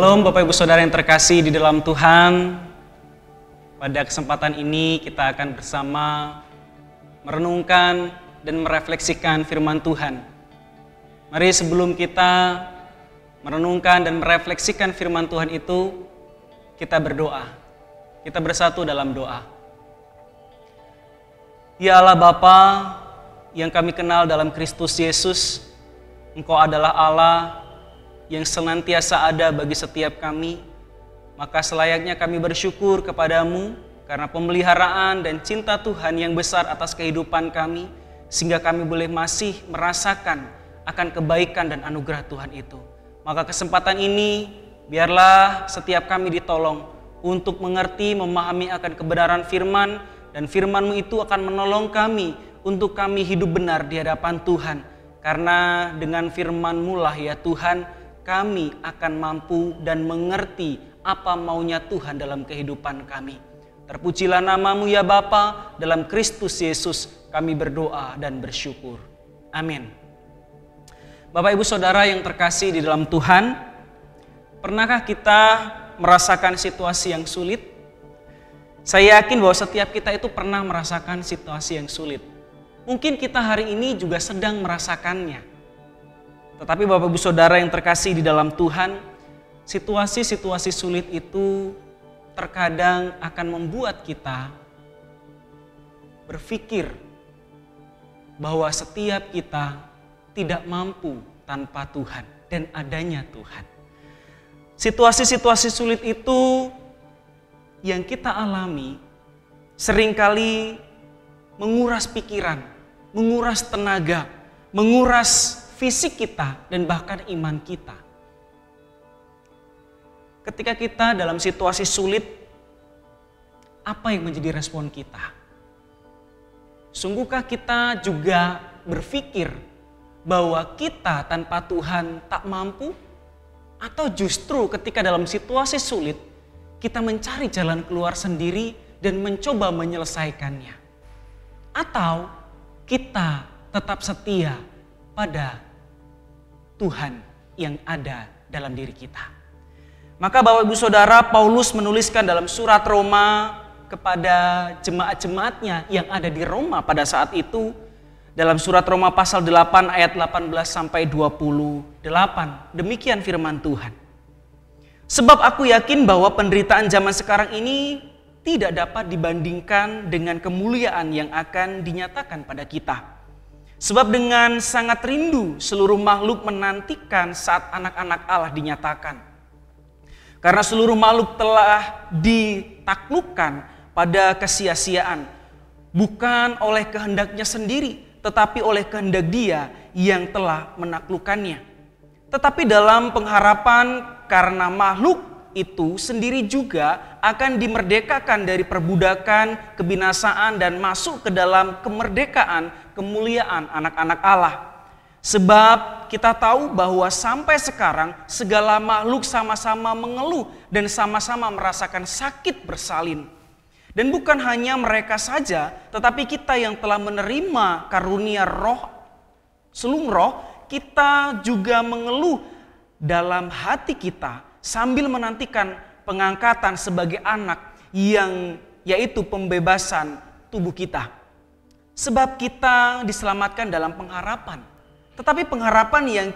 Shalom Bapak Ibu Saudara yang terkasih di dalam Tuhan. Pada kesempatan ini kita akan bersama merenungkan dan merefleksikan firman Tuhan. Mari sebelum kita merenungkan dan merefleksikan firman Tuhan itu, kita berdoa. Kita bersatu dalam doa. Ya Allah Bapa yang kami kenal dalam Kristus Yesus, Engkau adalah Allah yang senantiasa ada bagi setiap kami, maka selayaknya kami bersyukur kepadamu karena pemeliharaan dan cinta Tuhan yang besar atas kehidupan kami, sehingga kami boleh masih merasakan akan kebaikan dan anugerah Tuhan itu. Maka kesempatan ini, biarlah setiap kami ditolong untuk mengerti, memahami akan kebenaran firman, dan firman-Mu itu akan menolong kami untuk kami hidup benar di hadapan Tuhan. Karena dengan firman-Mu lah ya Tuhan, kami akan mampu dan mengerti apa maunya Tuhan dalam kehidupan kami. Terpujilah nama-Mu ya Bapa, dalam Kristus Yesus kami berdoa dan bersyukur. Amin. Bapak Ibu Saudara yang terkasih di dalam Tuhan, pernahkah kita merasakan situasi yang sulit? Saya yakin bahwa setiap kita itu pernah merasakan situasi yang sulit. Mungkin kita hari ini juga sedang merasakannya. Tetapi Bapak Ibu Saudara yang terkasih di dalam Tuhan, situasi-situasi sulit itu terkadang akan membuat kita berpikir bahwa setiap kita tidak mampu tanpa Tuhan dan adanya Tuhan. Situasi-situasi sulit itu yang kita alami seringkali menguras pikiran, menguras tenaga, menguras fisik kita dan bahkan iman kita. Ketika kita dalam situasi sulit, apa yang menjadi respon kita? Sungguhkah kita juga berpikir bahwa kita tanpa Tuhan tak mampu? Atau justru ketika dalam situasi sulit, kita mencari jalan keluar sendiri dan mencoba menyelesaikannya? Atau kita tetap setia pada Tuhan yang ada dalam diri kita? Maka Bapak Ibu Saudara, Paulus menuliskan dalam surat Roma kepada jemaat-jemaatnya yang ada di Roma pada saat itu, dalam surat Roma pasal 8 ayat 18 sampai 28. Demikian firman Tuhan. Sebab aku yakin bahwa penderitaan zaman sekarang ini tidak dapat dibandingkan dengan kemuliaan yang akan dinyatakan pada kita. Sebab dengan sangat rindu seluruh makhluk menantikan saat anak-anak Allah dinyatakan. Karena seluruh makhluk telah ditaklukkan pada kesia-siaan, bukan oleh kehendaknya sendiri, tetapi oleh kehendak Dia yang telah menaklukkannya. Tetapi dalam pengharapan karena makhluk itu sendiri juga akan dimerdekakan dari perbudakan, kebinasaan, dan masuk ke dalam kemerdekaan, kemuliaan anak-anak Allah. Sebab kita tahu bahwa sampai sekarang segala makhluk sama-sama mengeluh dan sama-sama merasakan sakit bersalin. Dan bukan hanya mereka saja, tetapi kita yang telah menerima karunia roh, sulung roh, kita juga mengeluh dalam hati kita sambil menantikan pengangkatan sebagai anak yang yaitu pembebasan tubuh kita. Sebab kita diselamatkan dalam pengharapan. Tetapi pengharapan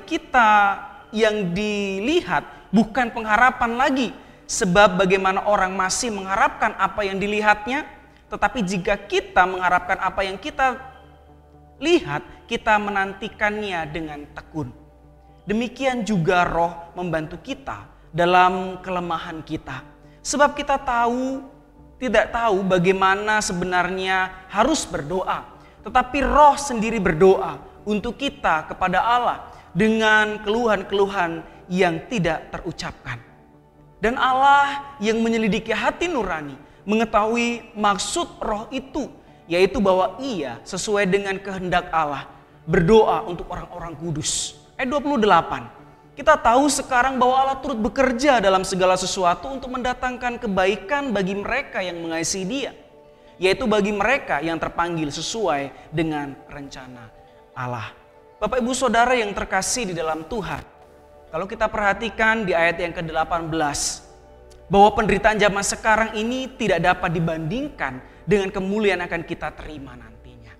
yang dilihat bukan pengharapan lagi. Sebab bagaimana orang masih mengharapkan apa yang dilihatnya. Tetapi jika kita mengharapkan apa yang kita lihat, kita menantikannya dengan tekun. Demikian juga roh membantu kita dalam kelemahan kita. Sebab kita tidak tahu bagaimana sebenarnya harus berdoa. Tetapi roh sendiri berdoa untuk kita kepada Allah dengan keluhan-keluhan yang tidak terucapkan. Dan Allah yang menyelidiki hati nurani mengetahui maksud roh itu, yaitu bahwa Ia sesuai dengan kehendak Allah berdoa untuk orang-orang kudus. Ayat 28. Kita tahu sekarang bahwa Allah turut bekerja dalam segala sesuatu untuk mendatangkan kebaikan bagi mereka yang mengasihi Dia, yaitu bagi mereka yang terpanggil sesuai dengan rencana Allah. Bapak Ibu Saudara yang terkasih di dalam Tuhan, Kalau kita perhatikan di ayat yang ke-18, bahwa penderitaan zaman sekarang ini tidak dapat dibandingkan dengan kemuliaan akan kita terima nantinya.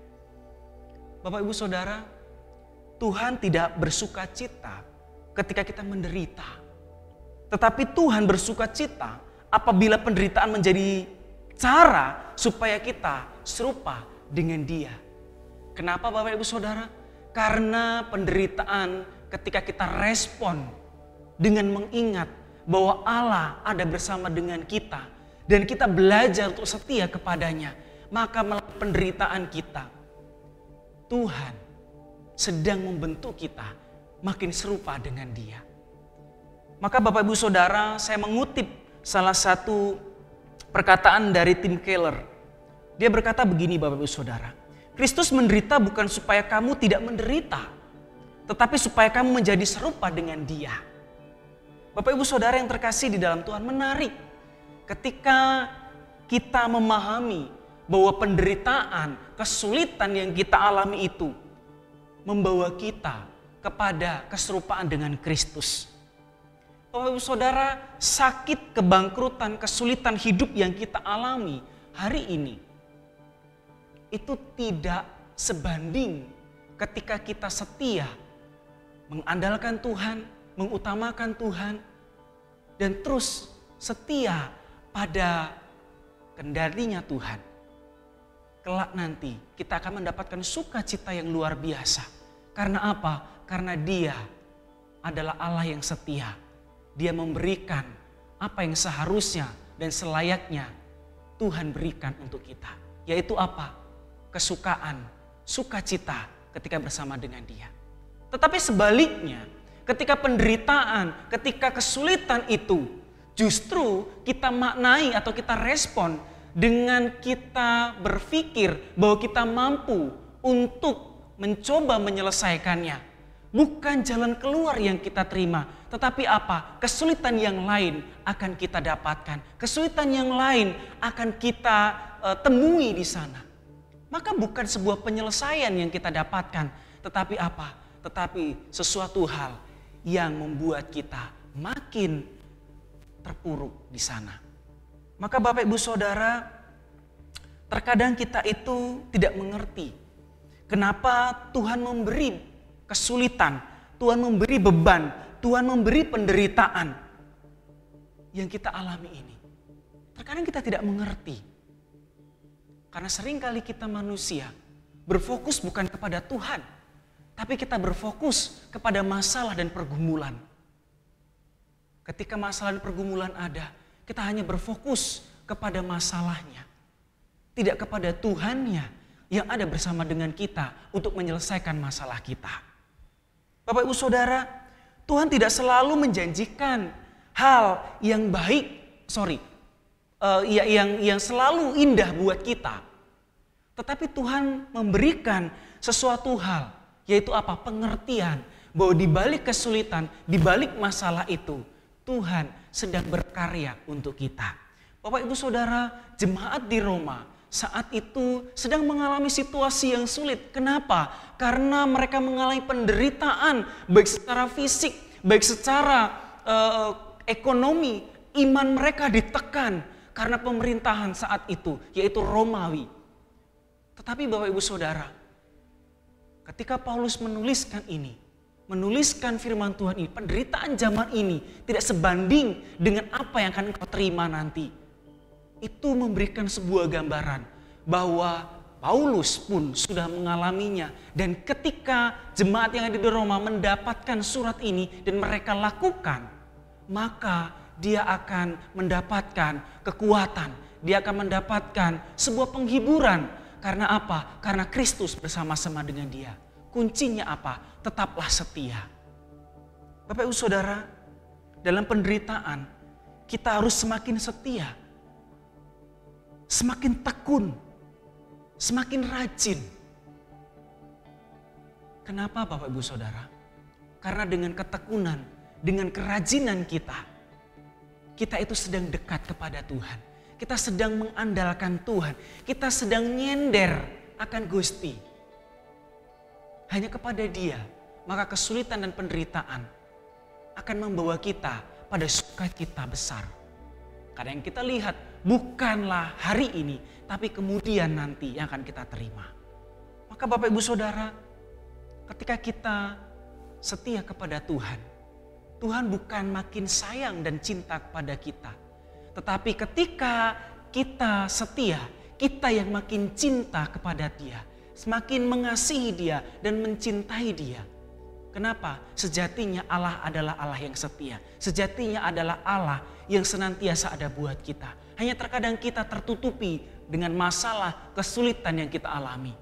Bapak Ibu Saudara, Tuhan tidak bersuka cita ketika kita menderita. Tetapi Tuhan bersuka cita apabila penderitaan menjadi cara supaya kita serupa dengan Dia. Kenapa Bapak Ibu Saudara? Karena penderitaan ketika kita respon dengan mengingat bahwa Allah ada bersama dengan kita dan kita belajar untuk setia kepadanya, maka melalui penderitaan kita, Tuhan sedang membentuk kita makin serupa dengan Dia. Maka Bapak Ibu Saudara, saya mengutip salah satu perkataan dari Tim Keller. Dia berkata begini Bapak Ibu Saudara, Kristus menderita bukan supaya kamu tidak menderita, tetapi supaya kamu menjadi serupa dengan Dia. Bapak Ibu Saudara yang terkasih di dalam Tuhan, menarik ketika kita memahami bahwa penderitaan, kesulitan yang kita alami itu membawa kita kepada keserupaan dengan Kristus. Bapak Ibu Saudara, sakit, kebangkrutan, kesulitan hidup yang kita alami hari ini itu tidak sebanding ketika kita setia mengandalkan Tuhan, mengutamakan Tuhan, dan terus setia pada kendalinya Tuhan. Kelak nanti kita akan mendapatkan sukacita yang luar biasa. Karena apa? Karena Dia adalah Allah yang setia. Dia memberikan apa yang seharusnya dan selayaknya Tuhan berikan untuk kita. Yaitu apa? Kesukaan, sukacita ketika bersama dengan Dia. Tetapi sebaliknya, ketika penderitaan, ketika kesulitan itu, justru kita maknai atau kita respon dengan kita berpikir bahwa kita mampu untuk mencoba menyelesaikannya. Bukan jalan keluar yang kita terima, tetapi apa? Kesulitan yang lain akan kita dapatkan. Kesulitan yang lain akan kita temui di sana. Maka bukan sebuah penyelesaian yang kita dapatkan, tetapi apa? Tetapi sesuatu hal yang membuat kita makin terpuruk di sana. Maka Bapak Ibu Saudara, terkadang kita itu tidak mengerti kenapa Tuhan memberi kesulitan, Tuhan memberi beban, Tuhan memberi penderitaan yang kita alami ini. Terkadang kita tidak mengerti. Karena seringkali kita manusia berfokus bukan kepada Tuhan, tapi kita berfokus kepada masalah dan pergumulan. Ketika masalah dan pergumulan ada, kita hanya berfokus kepada masalahnya. Tidak kepada Tuhannya yang ada bersama dengan kita untuk menyelesaikan masalah kita. Bapak Ibu Saudara, Tuhan tidak selalu menjanjikan hal yang baik, yang selalu indah buat kita. Tetapi Tuhan memberikan sesuatu hal, yaitu apa? Pengertian bahwa di balik kesulitan, di balik masalah itu, Tuhan sedang berkarya untuk kita. Bapak Ibu Saudara, jemaat di Roma saat itu sedang mengalami situasi yang sulit. Kenapa? Karena mereka mengalami penderitaan baik secara fisik, baik secara ekonomi. Iman mereka ditekan karena pemerintahan saat itu, yaitu Romawi. Tetapi Bapak Ibu Saudara, ketika Paulus menuliskan ini, menuliskan firman Tuhan ini, penderitaan zaman ini tidak sebanding dengan apa yang akan engkau terima nanti. Itu memberikan sebuah gambaran bahwa Paulus pun sudah mengalaminya. Dan ketika jemaat yang ada di Roma mendapatkan surat ini dan mereka lakukan, maka dia akan mendapatkan kekuatan. Dia akan mendapatkan sebuah penghiburan. Karena apa? Karena Kristus bersama-sama dengan dia. Kuncinya apa? Tetaplah setia. Bapak Ibu Saudara, dalam penderitaan kita harus semakin setia. Semakin tekun. Semakin rajin. Kenapa Bapak Ibu Saudara? Karena dengan ketekunan, dengan kerajinan kita itu sedang dekat kepada Tuhan. Kita sedang mengandalkan Tuhan. Kita sedang nyender akan Gusti. Hanya kepada Dia, maka kesulitan dan penderitaan akan membawa kita pada sukacita besar. Karena yang kita lihat bukanlah hari ini, tapi kemudian nanti yang akan kita terima. Maka Bapak Ibu Saudara, ketika kita setia kepada Tuhan, Tuhan bukan makin sayang dan cinta kepada kita. Tetapi ketika kita setia, kita yang makin cinta kepada Dia, semakin mengasihi Dia dan mencintai Dia. Kenapa? Sejatinya Allah adalah Allah yang setia. Sejatinya adalah Allah yang senantiasa ada buat kita. Hanya terkadang kita tertutupi dengan masalah, kesulitan yang kita alami.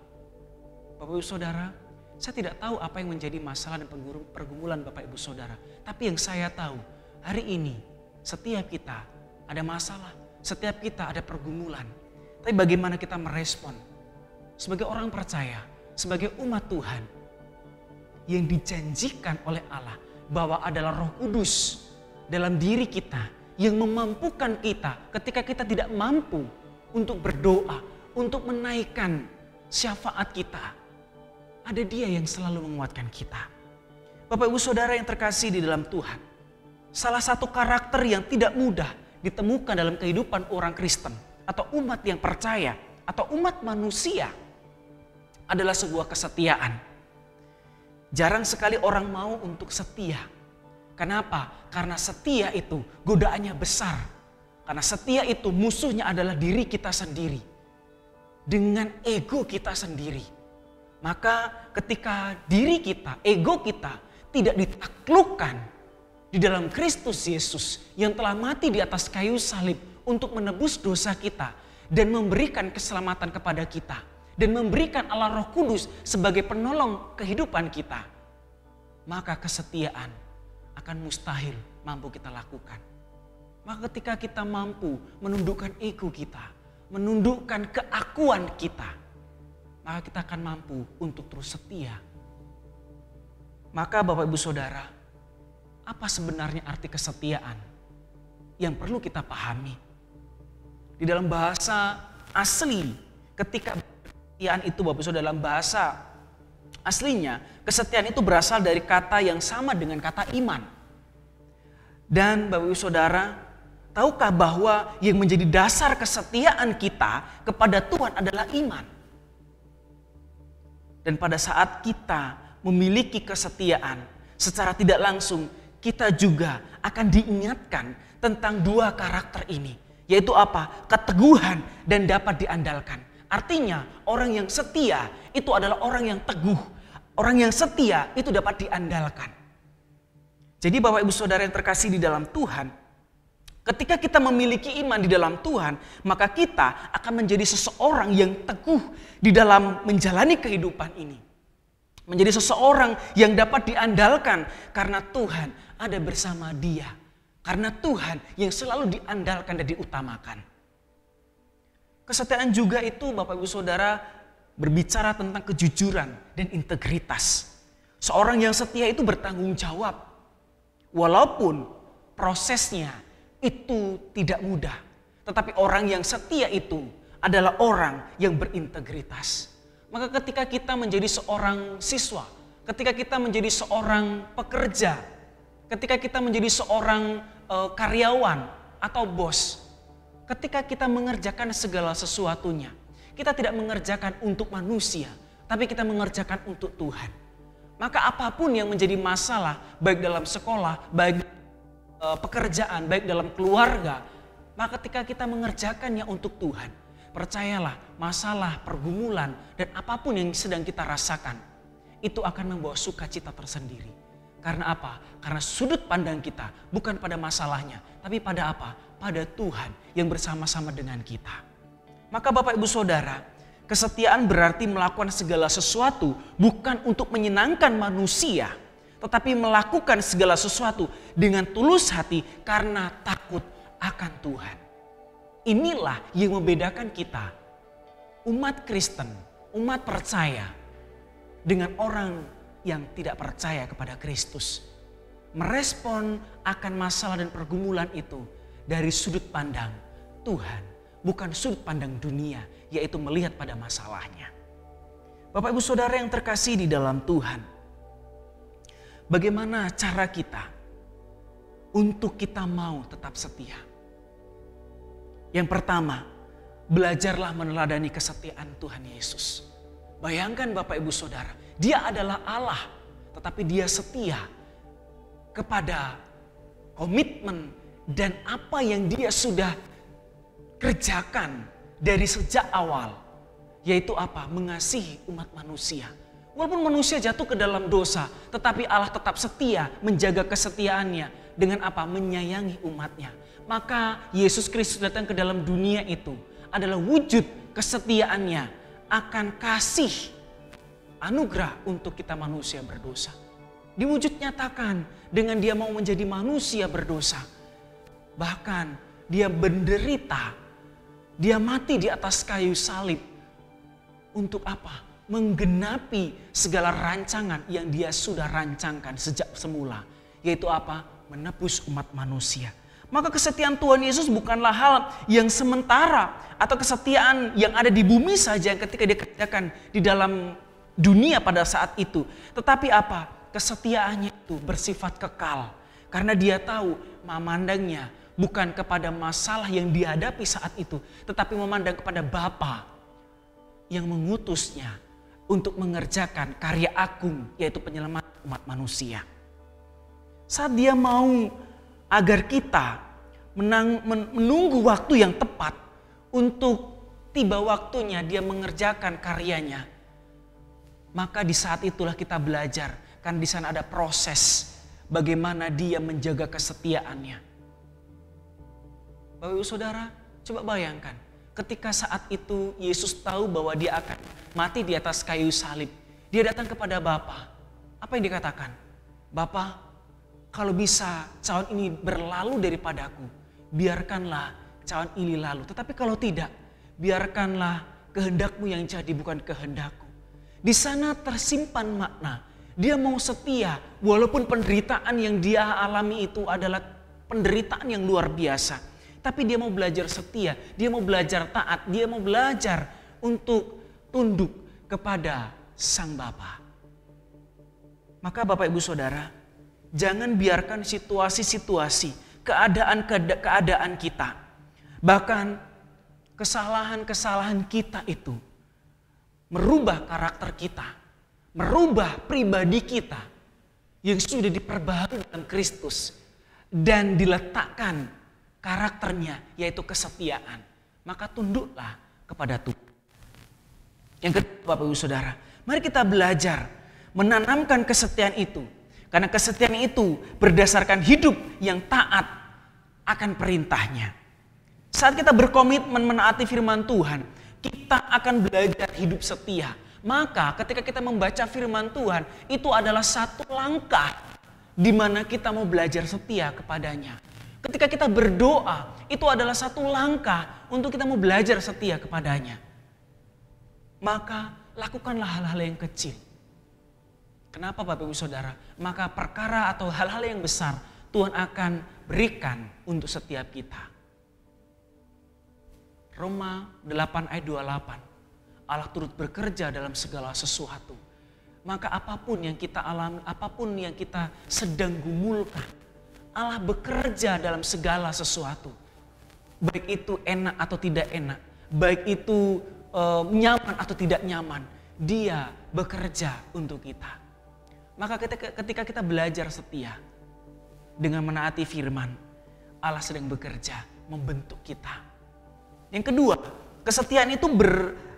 Bapak Ibu Saudara, saya tidak tahu apa yang menjadi masalah dan pergumulan Bapak Ibu Saudara. Tapi yang saya tahu, hari ini setiap kita ada masalah, setiap kita ada pergumulan. Tapi bagaimana kita merespon sebagai orang percaya, sebagai umat Tuhan yang dijanjikan oleh Allah bahwa adalah Roh Kudus dalam diri kita yang memampukan kita ketika kita tidak mampu untuk berdoa, untuk menaikkan syafaat kita. Ada Dia yang selalu menguatkan kita. Bapak Ibu Saudara yang terkasih di dalam Tuhan, salah satu karakter yang tidak mudah ditemukan dalam kehidupan orang Kristen atau umat yang percaya atau umat manusia adalah sebuah kesetiaan. Jarang sekali orang mau untuk setia. Kenapa? Karena setia itu godaannya besar. Karena setia itu musuhnya adalah diri kita sendiri. Dengan ego kita sendiri. Maka ketika diri kita, ego kita tidak ditaklukkan di dalam Kristus Yesus yang telah mati di atas kayu salib untuk menebus dosa kita dan memberikan keselamatan kepada kita. Dan memberikan Allah Roh Kudus sebagai penolong kehidupan kita. Maka kesetiaan akan mustahil mampu kita lakukan. Maka ketika kita mampu menundukkan ego kita, menundukkan keakuan kita, maka kita akan mampu untuk terus setia. Maka Bapak Ibu Saudara, apa sebenarnya arti kesetiaan yang perlu kita pahami? Di dalam bahasa asli, ketika kesetiaan itu Bapak Ibu Saudara dalam bahasa aslinya, kesetiaan itu berasal dari kata yang sama dengan kata iman. Dan Bapak Ibu Saudara, tahukah bahwa yang menjadi dasar kesetiaan kita kepada Tuhan adalah iman? Dan pada saat kita memiliki kesetiaan, secara tidak langsung kita juga akan diingatkan tentang dua karakter ini. Yaitu apa? Keteguhan dan dapat diandalkan. Artinya orang yang setia itu adalah orang yang teguh. Orang yang setia itu dapat diandalkan. Jadi Bapak Ibu Saudara yang terkasih di dalam Tuhan, ketika kita memiliki iman di dalam Tuhan, maka kita akan menjadi seseorang yang teguh di dalam menjalani kehidupan ini. Menjadi seseorang yang dapat diandalkan karena Tuhan ada bersama dia. Karena Tuhan yang selalu diandalkan dan diutamakan. Kesetiaan juga itu Bapak Ibu Saudara berbicara tentang kejujuran dan integritas. Seorang yang setia itu bertanggung jawab. Walaupun prosesnya itu tidak mudah. Tetapi orang yang setia itu adalah orang yang berintegritas. Maka ketika kita menjadi seorang siswa, ketika kita menjadi seorang pekerja, ketika kita menjadi seorang karyawan atau bos, ketika kita mengerjakan segala sesuatunya, kita tidak mengerjakan untuk manusia, tapi kita mengerjakan untuk Tuhan. Maka apapun yang menjadi masalah, baik dalam sekolah, baik pekerjaan, baik dalam keluarga, maka ketika kita mengerjakannya untuk Tuhan, percayalah masalah, pergumulan, dan apapun yang sedang kita rasakan, itu akan membawa sukacita tersendiri. Karena apa? Karena sudut pandang kita bukan pada masalahnya, tapi pada apa? Pada Tuhan yang bersama-sama dengan kita. Maka Bapak Ibu Saudara, kesetiaan berarti melakukan segala sesuatu bukan untuk menyenangkan manusia, tetapi melakukan segala sesuatu dengan tulus hati karena takut akan Tuhan. Inilah yang membedakan kita, umat Kristen, umat percaya, dengan orang yang tidak percaya kepada Kristus. Merespon akan masalah dan pergumulan itu dari sudut pandang Tuhan, bukan sudut pandang dunia, yaitu melihat pada masalahnya. Bapak Ibu Saudara yang terkasih di dalam Tuhan, bagaimana cara kita untuk kita mau tetap setia. Yang pertama, belajarlah meneladani kesetiaan Tuhan Yesus. Bayangkan Bapak Ibu Saudara, dia adalah Allah, tetapi dia setia kepada komitmen dan apa yang dia sudah kerjakan dari sejak awal. Yaitu apa? Mengasihi umat manusia. Walaupun manusia jatuh ke dalam dosa, tetapi Allah tetap setia menjaga kesetiaannya dengan apa? Menyayangi umatnya. Maka Yesus Kristus datang ke dalam dunia itu adalah wujud kesetiaannya akan kasih anugerah untuk kita manusia berdosa. Diwujud nyatakan dengan dia mau menjadi manusia berdosa. Bahkan dia menderita, dia mati di atas kayu salib. Untuk apa? Menggenapi segala rancangan yang dia sudah rancangkan sejak semula. Yaitu apa? Menebus umat manusia. Maka kesetiaan Tuhan Yesus bukanlah hal yang sementara atau kesetiaan yang ada di bumi saja ketika dia kerjakan di dalam dunia pada saat itu. Tetapi apa? Kesetiaannya itu bersifat kekal. Karena dia tahu memandangnya bukan kepada masalah yang dihadapi saat itu. Tetapi memandang kepada Bapa yang mengutusnya untuk mengerjakan karya agung yaitu penyelamatan umat manusia. Saat dia mau agar kita menunggu waktu yang tepat untuk tiba waktunya dia mengerjakan karyanya. Maka di saat itulah kita belajar, kan di sana ada proses bagaimana dia menjaga kesetiaannya. Bapak Ibu Saudara, coba bayangkan ketika saat itu Yesus tahu bahwa dia akan mati di atas kayu salib. Dia datang kepada Bapa. Apa yang dikatakan? Bapa, kalau bisa cawan ini berlalu daripadaku, biarkanlah cawan ini lalu. Tetapi kalau tidak, biarkanlah kehendakmu yang jadi bukan kehendakku. Di sana tersimpan makna. Dia mau setia walaupun penderitaan yang dia alami itu adalah penderitaan yang luar biasa. Tapi dia mau belajar setia, dia mau belajar taat, dia mau belajar untuk tunduk kepada Sang Bapa. Maka Bapak Ibu Saudara, jangan biarkan situasi-situasi, keadaan-keadaan kita, bahkan kesalahan-kesalahan kita itu merubah karakter kita, merubah pribadi kita yang sudah diperbaharui dalam Kristus dan diletakkan karakternya yaitu kesetiaan. Maka tunduklah kepada Tuhan. Yang kedua Bapak Ibu Saudara, mari kita belajar menanamkan kesetiaan itu. Karena kesetiaan itu berdasarkan hidup yang taat akan perintahnya. Saat kita berkomitmen menaati firman Tuhan, kita akan belajar hidup setia. Maka ketika kita membaca firman Tuhan, itu adalah satu langkah di mana kita mau belajar setia kepadanya. Ketika kita berdoa, itu adalah satu langkah untuk kita mau belajar setia kepadanya. Maka lakukanlah hal-hal yang kecil. Kenapa Bapak Ibu Saudara? Maka perkara atau hal-hal yang besar Tuhan akan berikan untuk setiap kita. Roma 8 ayat 28. Allah turut bekerja dalam segala sesuatu. Maka apapun yang kita alami, apapun yang kita sedang gumulkan, Allah bekerja dalam segala sesuatu. Baik itu enak atau tidak enak. Baik itu nyaman atau tidak nyaman. Dia bekerja untuk kita. Maka ketika kita belajar setia dengan menaati firman, Allah sedang bekerja membentuk kita. Yang kedua, kesetiaan itu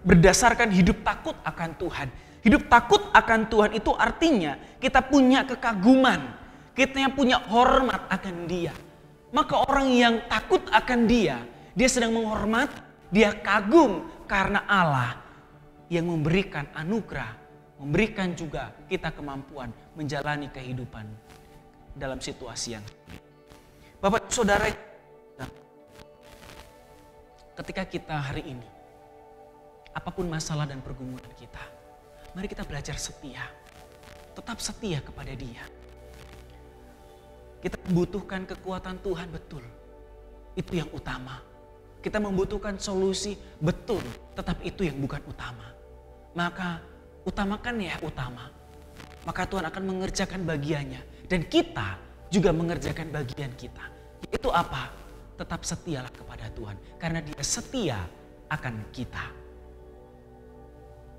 berdasarkan hidup takut akan Tuhan. Hidup takut akan Tuhan itu artinya kita punya kekaguman. Kita punya hormat akan dia. Maka orang yang takut akan dia sedang menghormat, dia kagum karena Allah yang memberikan anugerah, memberikan juga kita kemampuan menjalani kehidupan dalam situasi yang Bapak Saudara, ketika kita hari ini, apapun masalah dan pergumulan kita, mari kita belajar setia. Tetap setia kepada Dia. Kita membutuhkan kekuatan Tuhan, betul. Itu yang utama. Kita membutuhkan solusi, betul. Tetapi itu yang bukan utama. Maka utamakan ya utama. Maka Tuhan akan mengerjakan bagiannya. Dan kita juga mengerjakan bagian kita. Yaitu apa? Tetap setialah kepada Tuhan. Karena Dia setia akan kita.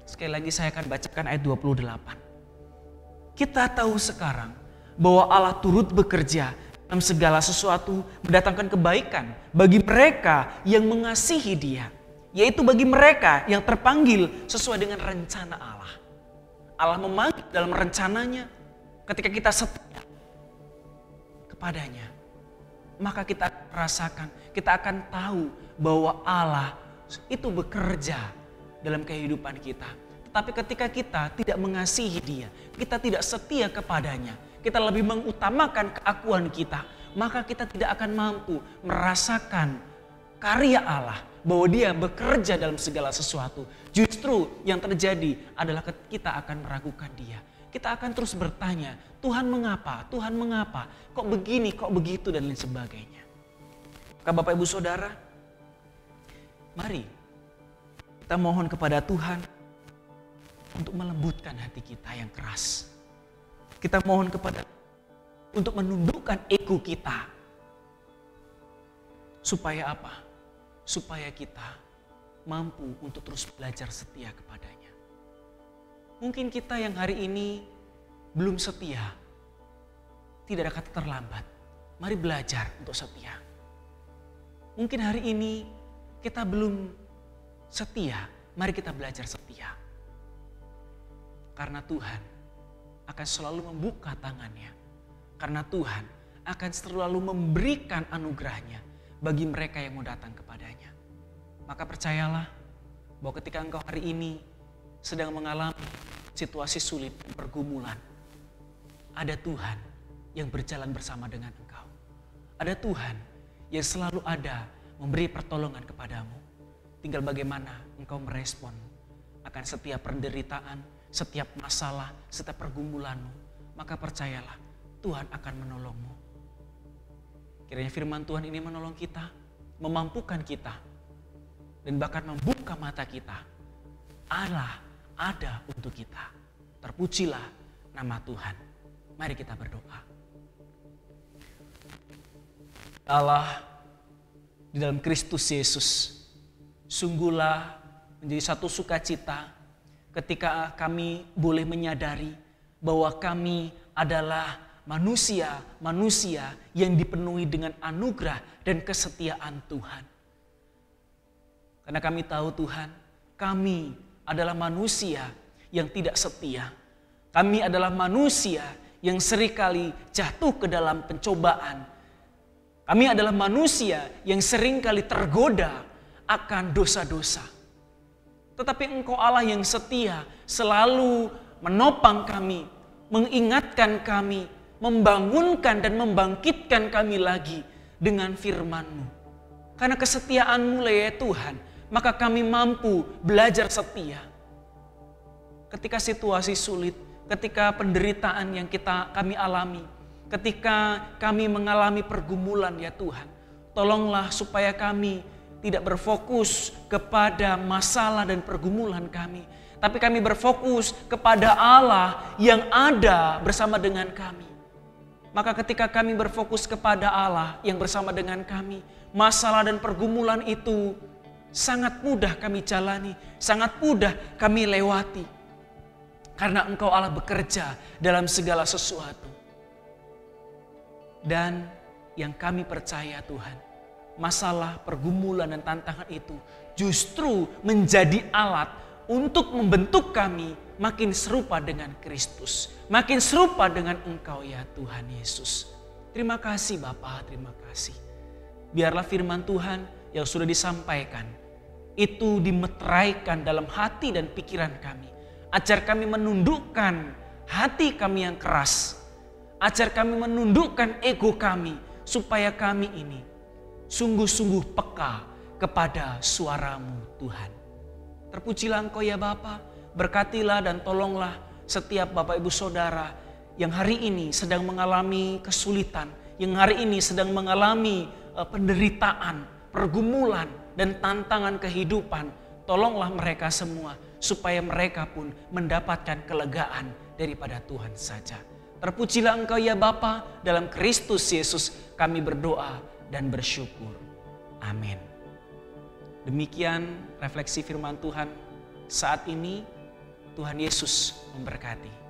Sekali lagi saya akan bacakan ayat 28. Kita tahu sekarang bahwa Allah turut bekerja dalam segala sesuatu, mendatangkan kebaikan bagi mereka yang mengasihi Dia. Yaitu bagi mereka yang terpanggil sesuai dengan rencana Allah. Allah memanggil dalam rencananya ketika kita setia kepadanya. Maka kita rasakan, kita akan tahu bahwa Allah itu bekerja dalam kehidupan kita. Tetapi ketika kita tidak mengasihi Dia, kita tidak setia kepadanya, kita lebih mengutamakan keakuan kita, maka kita tidak akan mampu merasakan karya Allah, bahwa Dia bekerja dalam segala sesuatu. Justru yang terjadi adalah kita akan meragukan Dia. Kita akan terus bertanya, Tuhan mengapa? Tuhan mengapa? Kok begini, kok begitu, dan lain sebagainya. Maka Bapak Ibu Saudara, mari kita mohon kepada Tuhan untuk melembutkan hati kita yang keras. Kita mohon kepada untuk menundukkan ego kita. Supaya apa? Supaya kita mampu untuk terus belajar setia kepadanya. Mungkin kita yang hari ini belum setia, tidak ada kata terlambat. Mari belajar untuk setia. Mungkin hari ini kita belum setia, mari kita belajar setia. Karena Tuhan akan selalu membuka tangannya. Karena Tuhan akan selalu memberikan anugerahnya bagi mereka yang mau datang kepadanya. Maka percayalah bahwa ketika engkau hari ini sedang mengalami situasi sulit dan pergumulan, ada Tuhan yang berjalan bersama dengan engkau. Ada Tuhan yang selalu ada memberi pertolongan kepadamu. Tinggal bagaimana engkau merespon akan setiap penderitaan, setiap masalah, setiap pergumulanmu. Maka percayalah, Tuhan akan menolongmu. Kiranya firman Tuhan ini menolong kita, memampukan kita, dan bahkan membuka mata kita. Allah ada untuk kita. Terpujilah nama Tuhan. Mari kita berdoa. Allah, di dalam Kristus Yesus, sungguhlah menjadi satu sukacita ketika kami boleh menyadari bahwa kami adalah manusia yang dipenuhi dengan anugerah dan kesetiaan Tuhan. Karena kami tahu Tuhan, kami adalah manusia yang tidak setia. Kami adalah manusia yang seringkali jatuh ke dalam pencobaan. Kami adalah manusia yang seringkali tergoda akan dosa-dosa. Tetapi Engkau Allah yang setia selalu menopang kami, mengingatkan kami, membangunkan dan membangkitkan kami lagi dengan firman-Mu. Karena kesetiaan-Mu ya Tuhan, maka kami mampu belajar setia. Ketika situasi sulit, ketika penderitaan yang kami alami, ketika kami mengalami pergumulan ya Tuhan, tolonglah supaya kami tidak berfokus kepada masalah dan pergumulan kami, tapi kami berfokus kepada Allah yang ada bersama dengan kami. Maka ketika kami berfokus kepada Allah yang bersama dengan kami, masalah dan pergumulan itu sangat mudah kami jalani, sangat mudah kami lewati. Karena Engkau Allah bekerja dalam segala sesuatu. Dan yang kami percaya Tuhan, masalah, pergumulan dan tantangan itu justru menjadi alat untuk membentuk kami makin serupa dengan Kristus. Makin serupa dengan Engkau ya Tuhan Yesus. Terima kasih Bapa, terima kasih. Biarlah firman Tuhan yang sudah disampaikan itu dimeteraikan dalam hati dan pikiran kami. Ajar kami menundukkan hati kami yang keras. Ajar kami menundukkan ego kami supaya kami ini sungguh-sungguh peka kepada suara-Mu Tuhan. Terpujilah Engkau ya Bapa, berkatilah dan tolonglah setiap Bapak Ibu Saudara yang hari ini sedang mengalami kesulitan, yang hari ini sedang mengalami penderitaan, pergumulan dan tantangan kehidupan. Tolonglah mereka semua supaya mereka pun mendapatkan kelegaan daripada Tuhan saja. Terpujilah Engkau ya Bapa, dalam Kristus Yesus kami berdoa dan bersyukur. Amin. Demikian refleksi firman Tuhan saat ini. Tuhan Yesus memberkati.